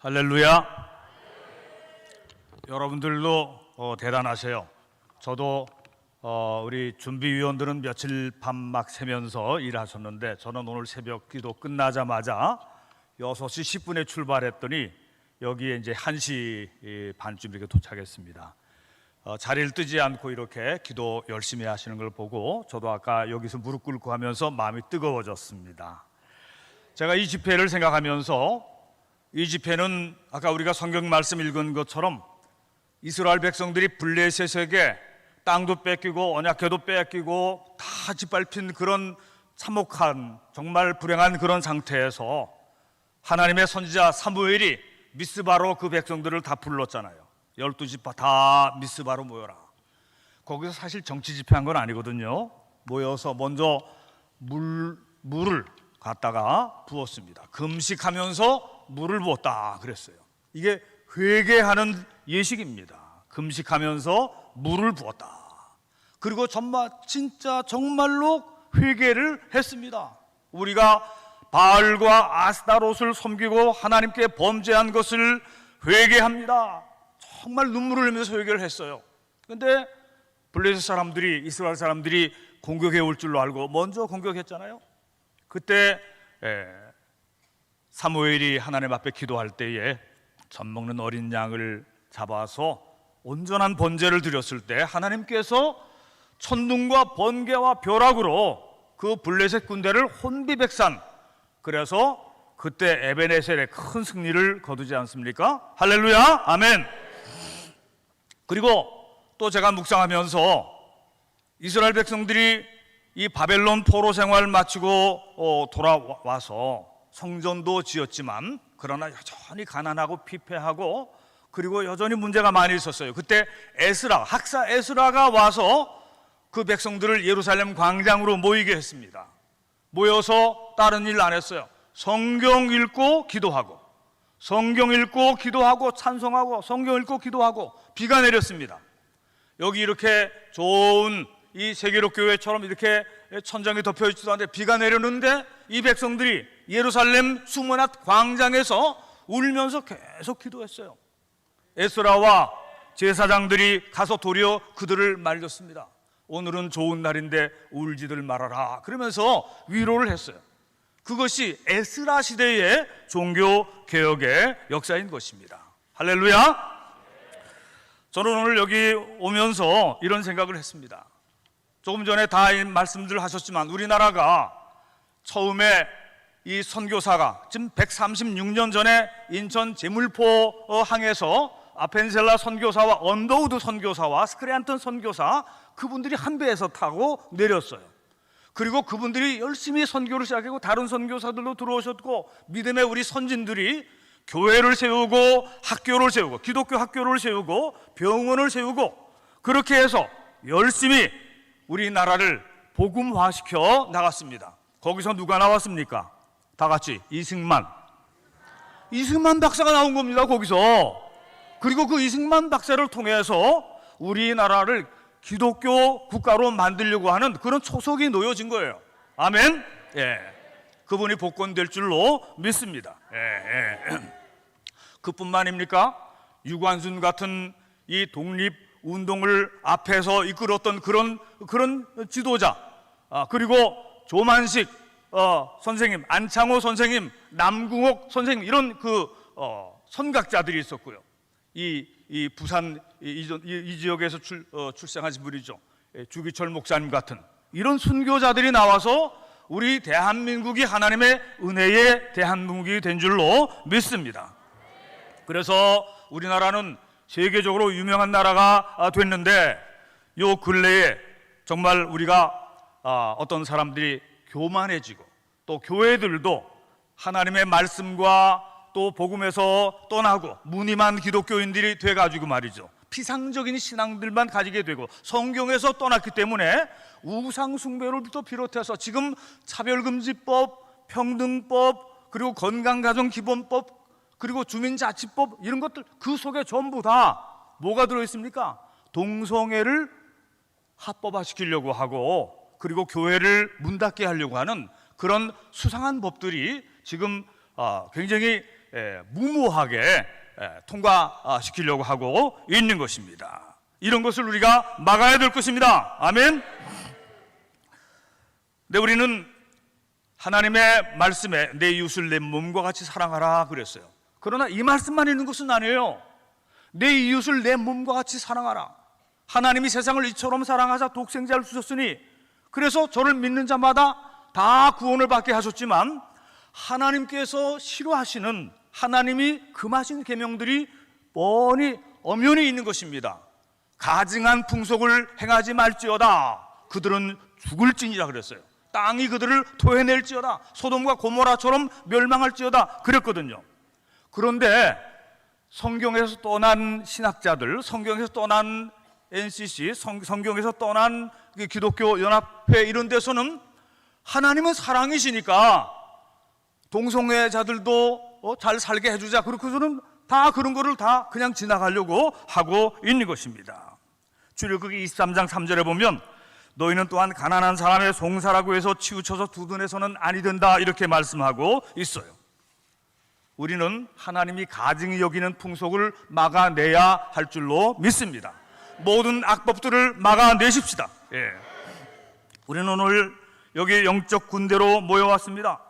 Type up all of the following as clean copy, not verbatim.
할렐루야. 여러분들도 대단하세요. 저도 우리 준비위원들은 며칠 밤 막 새면서 일하셨는데 저는 오늘 새벽 기도 끝나자마자 6시 10분에 출발했더니 여기에 이제 1시 반쯤 이렇게 도착했습니다. 자리를 뜨지 않고 이렇게 기도 열심히 하시는 걸 보고 저도 아까 여기서 무릎 꿇고 하면서 마음이 뜨거워졌습니다. 제가 이 집회를 생각하면서 이 집회는 아까 우리가 성경 말씀 읽은 것처럼 이스라엘 백성들이 블레셋에게 땅도 뺏기고 언약궤도 뺏기고 다 짓밟힌 그런 참혹한 정말 불행한 그런 상태에서 하나님의 선지자 사무엘이 미스바로 그 백성들을 다 불렀잖아요. 12지파 다 미스바로 모여라. 거기서 사실 정치 집회한 건 아니거든요. 모여서 먼저 물을 갖다가 부었습니다. 금식하면서 물을 부었다 그랬어요. 이게 회개하는 예식입니다. 금식하면서 물을 부었다. 그리고 진짜 정말로 회개를 했습니다. 우리가 바알과 아스타롯을 섬기고 하나님께 범죄한 것을 회개합니다. 정말 눈물을 흘리면서 회개를 했어요. 그런데 블레셋 사람들이, 이스라엘 사람들이 공격해 올 줄로 알고 먼저 공격했잖아요. 그때 사무엘이 하나님 앞에 기도할 때에 젖 먹는 어린 양을 잡아서 온전한 번제를 드렸을 때 하나님께서 천둥과 번개와 벼락으로 그 블레셋 군대를 혼비백산, 그래서 그때 에베네셀의 큰 승리를 거두지 않습니까? 할렐루야, 아멘. 그리고 또 제가 묵상하면서 이스라엘 백성들이 이 바벨론 포로 생활 마치고 돌아와서 성전도 지었지만 그러나 여전히 가난하고 피폐하고 그리고 여전히 문제가 많이 있었어요. 그때 학사 에스라가 와서 그 백성들을 예루살렘 광장으로 모이게 했습니다. 모여서 다른 일 안 했어요. 성경 읽고 기도하고, 성경 읽고 기도하고 찬송하고, 성경 읽고 기도하고. 비가 내렸습니다. 여기 이렇게 좋은 이 세계로 교회처럼 이렇게 천장이 덮여 있지도 않는데 비가 내렸는데 이 백성들이 예루살렘 수문앞 광장에서 울면서 계속 기도했어요. 에스라와 제사장들이 가서 도리어 그들을 말렸습니다. 오늘은 좋은 날인데 울지들 말아라 그러면서 위로를 했어요. 그것이 에스라 시대의 종교 개혁의 역사인 것입니다. 할렐루야. 저는 오늘 여기 오면서 이런 생각을 했습니다. 조금 전에 다 말씀들 하셨지만 우리나라가 처음에 이 선교사가 지금 136년 전에 인천 제물포 항에서 아펜셀라 선교사와 언더우드 선교사와 스크레안턴 선교사 그분들이 한 배에서 타고 내렸어요. 그리고 그분들이 열심히 선교를 시작하고 다른 선교사들도 들어오셨고 믿음의 우리 선진들이 교회를 세우고 학교를 세우고 기독교 학교를 세우고 병원을 세우고 그렇게 해서 열심히 우리나라를 복음화시켜 나갔습니다. 거기서 누가 나왔습니까? 다 같이 이승만 박사가 나온 겁니다. 거기서. 그리고 그 이승만 박사를 통해서 우리나라를 기독교 국가로 만들려고 하는 그런 초석이 놓여진 거예요. 아멘. 예. 그분이 복권될 줄로 믿습니다. 그뿐만입니까? 유관순 같은 이 독립 운동을 앞에서 이끌었던 그런 지도자, 그리고 조만식 선생님, 안창호 선생님, 남궁옥 선생님 이런 선각자들이 있었고요. 이 부산 이 지역에서 출생하신 분이죠. 주기철 목사님 같은 이런 순교자들이 나와서 우리 대한민국이 하나님의 은혜의 대한민국이 된 줄로 믿습니다. 그래서 우리나라는 세계적으로 유명한 나라가 됐는데 요 근래에 정말 우리가 어떤 사람들이 교만해지고 또 교회들도 하나님의 말씀과 또 복음에서 떠나고 무늬만 기독교인들이 돼가지고 말이죠. 피상적인 신앙들만 가지게 되고 성경에서 떠났기 때문에 우상숭배로부터 비롯해서 지금 차별금지법, 평등법, 그리고 건강가정기본법, 그리고 주민자치법 이런 것들 그 속에 전부 다 뭐가 들어있습니까? 동성애를 합법화시키려고 하고 그리고 교회를 문 닫게 하려고 하는 그런 수상한 법들이 지금 굉장히 무모하게 통과시키려고 하고 있는 것입니다. 이런 것을 우리가 막아야 될 것입니다. 아멘. 네, 우리는 하나님의 말씀에 내 이웃을 내 몸과 같이 사랑하라 그랬어요. 그러나 이 말씀만 있는 것은 아니에요. 내 이웃을 내 몸과 같이 사랑하라. 하나님이 세상을 이처럼 사랑하사 독생자를 주셨으니, 그래서 저를 믿는 자마다 다 구원을 받게 하셨지만 하나님께서 싫어하시는, 하나님이 금하신 계명들이 뻔히 엄연히 있는 것입니다. 가증한 풍속을 행하지 말지어다. 그들은 죽을지니라 그랬어요. 땅이 그들을 토해낼지어다. 소돔과 고모라처럼 멸망할지어다 그랬거든요. 그런데 성경에서 떠난 신학자들, 성경에서 떠난 NCC, 성경에서 떠난 기독교 연합회 이런 데서는 하나님은 사랑이시니까 동성애자들도 잘 살게 해주자, 그렇게서는 다 그런 거를 다 그냥 지나가려고 하고 있는 것입니다. 출애굽기 23장 3절에 보면 너희는 또한 가난한 사람의 송사라고 해서 치우쳐서 두둔해서는 아니 된다, 이렇게 말씀하고 있어요. 우리는 하나님이 가증히 여기는 풍속을 막아내야 할 줄로 믿습니다. 모든 악법들을 막아내십시다. 우리는 오늘 여기 영적 군대로 모여왔습니다.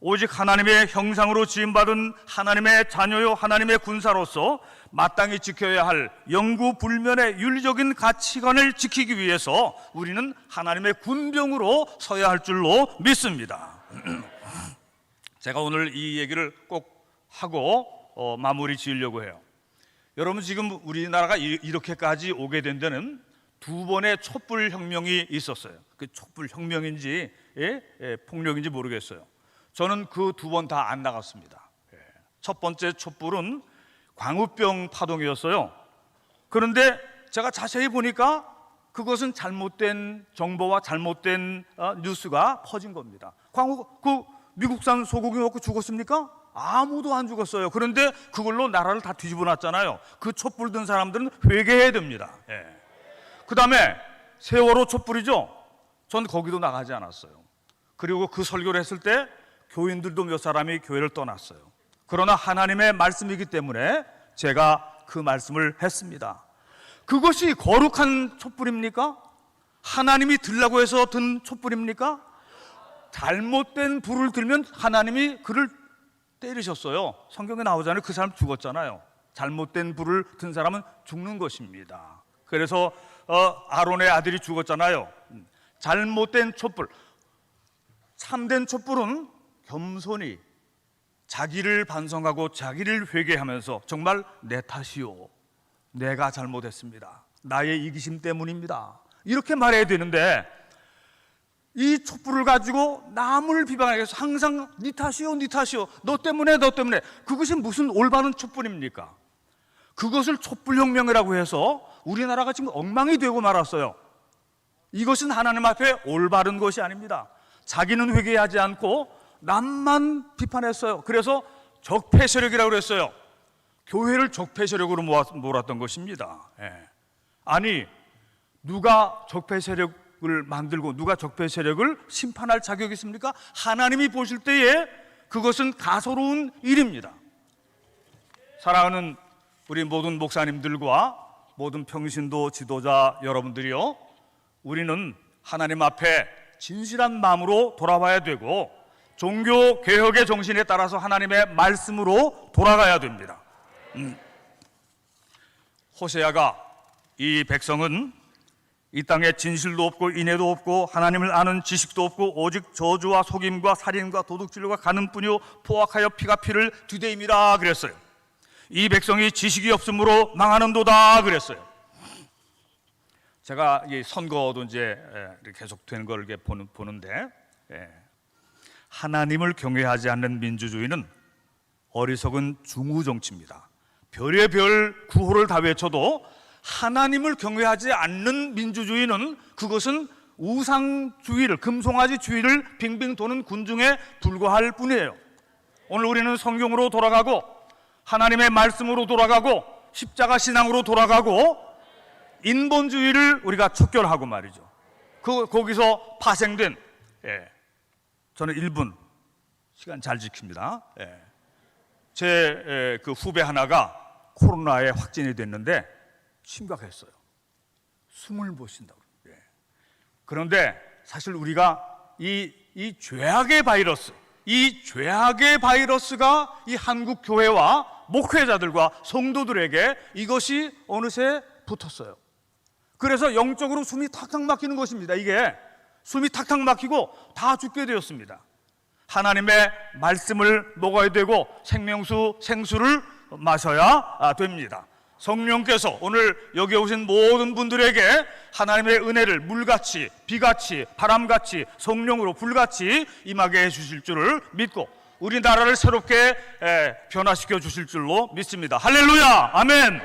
오직 하나님의 형상으로 지음받은 하나님의 자녀요 하나님의 군사로서 마땅히 지켜야 할 영구불면의 윤리적인 가치관을 지키기 위해서 우리는 하나님의 군병으로 서야 할 줄로 믿습니다. 제가 오늘 이 얘기를 꼭 하고 마무리 지으려고 해요. 여러분, 지금 우리나라가 이렇게까지 오게 된 데는 두 번의 촛불혁명이 있었어요. 그 촛불혁명인지 폭력인지 모르겠어요. 저는 그 두 번 다 안 나갔습니다. 첫 번째 촛불은 광우병 파동이었어요. 그런데 제가 자세히 보니까 그것은 잘못된 정보와 잘못된 뉴스가 퍼진 겁니다. 미국산 소고기 먹고 죽었습니까? 아무도 안 죽었어요. 그런데 그걸로 나라를 다 뒤집어 놨잖아요. 그 촛불 든 사람들은 회개해야 됩니다. 그 다음에 세월호 촛불이죠. 전 거기도 나가지 않았어요. 그리고 그 설교를 했을 때 교인들도 몇 사람이 교회를 떠났어요. 그러나 하나님의 말씀이기 때문에 제가 그 말씀을 했습니다. 그것이 거룩한 촛불입니까? 하나님이 들라고 해서 든 촛불입니까? 잘못된 불을 들면 하나님이 그를 때리셨어요. 성경에 나오잖아요. 그 사람 죽었잖아요. 잘못된 불을 든 사람은 죽는 것입니다. 그래서 아론의 아들이 죽었잖아요. 잘못된 촛불. 참된 촛불은 겸손히 자기를 반성하고 자기를 회개하면서 정말 내 탓이요, 내가 잘못했습니다, 나의 이기심 때문입니다, 이렇게 말해야 되는데 이 촛불을 가지고 남을 비방하기 위해서 항상 네 탓이요, 네 탓이요, 너 때문에, 너 때문에. 그것이 무슨 올바른 촛불입니까? 그것을 촛불혁명이라고 해서 우리나라가 지금 엉망이 되고 말았어요. 이것은 하나님 앞에 올바른 것이 아닙니다. 자기는 회개하지 않고 남만 비판했어요. 그래서 적폐 세력이라고 그랬어요. 교회를 적폐 세력으로 몰았던 것입니다. 아니, 누가 적폐 세력을 만들고 누가 적폐 세력을 심판할 자격이 있습니까? 하나님이 보실 때에 그것은 가소로운 일입니다. 사랑하는 우리 모든 목사님들과 모든 평신도 지도자 여러분들이요, 우리는 하나님 앞에 진실한 마음으로 돌아와야 되고 종교 개혁의 정신에 따라서 하나님의 말씀으로 돌아가야 됩니다. 호세아가 이 백성은 이 땅에 진실도 없고 인애도 없고 하나님을 아는 지식도 없고 오직 저주와 속임과 살인과 도둑질과 간음뿐이요 포악하여 피가 피를 뒤대임이라 그랬어요. 이 백성이 지식이 없으므로 망하는도다 그랬어요. 제가 이 선거도 이제 계속되는 걸 보는데 하나님을 경외하지 않는 민주주의는 어리석은 중후 정치입니다. 별의별 구호를 다 외쳐도 하나님을 경외하지 않는 민주주의는 그것은 우상주의를, 금송아지주의를 빙빙 도는 군중에 불과할 뿐이에요. 오늘 우리는 성경으로 돌아가고 하나님의 말씀으로 돌아가고 십자가 신앙으로 돌아가고 인본주의를 우리가 척결하고 말이죠. 거기서 파생된 저는 1분 시간 잘 지킵니다. 제 그 후배 하나가 코로나에 확진이 됐는데 심각했어요. 숨을 못 쉰다고. 그런데 사실 우리가 이 죄악의 바이러스, 이 죄악의 바이러스가 이 한국 교회와 목회자들과 성도들에게 이것이 어느새 붙었어요. 그래서 영적으로 숨이 탁탁 막히는 것입니다. 이게 숨이 탁탁 막히고 다 죽게 되었습니다. 하나님의 말씀을 먹어야 되고 생수를 마셔야 됩니다. 성령께서 오늘 여기 오신 모든 분들에게 하나님의 은혜를 물같이, 비같이, 바람같이, 성령으로 불같이 임하게 해주실 줄을 믿고 우리나라를 새롭게 변화시켜 주실 줄로 믿습니다. 할렐루야, 아멘.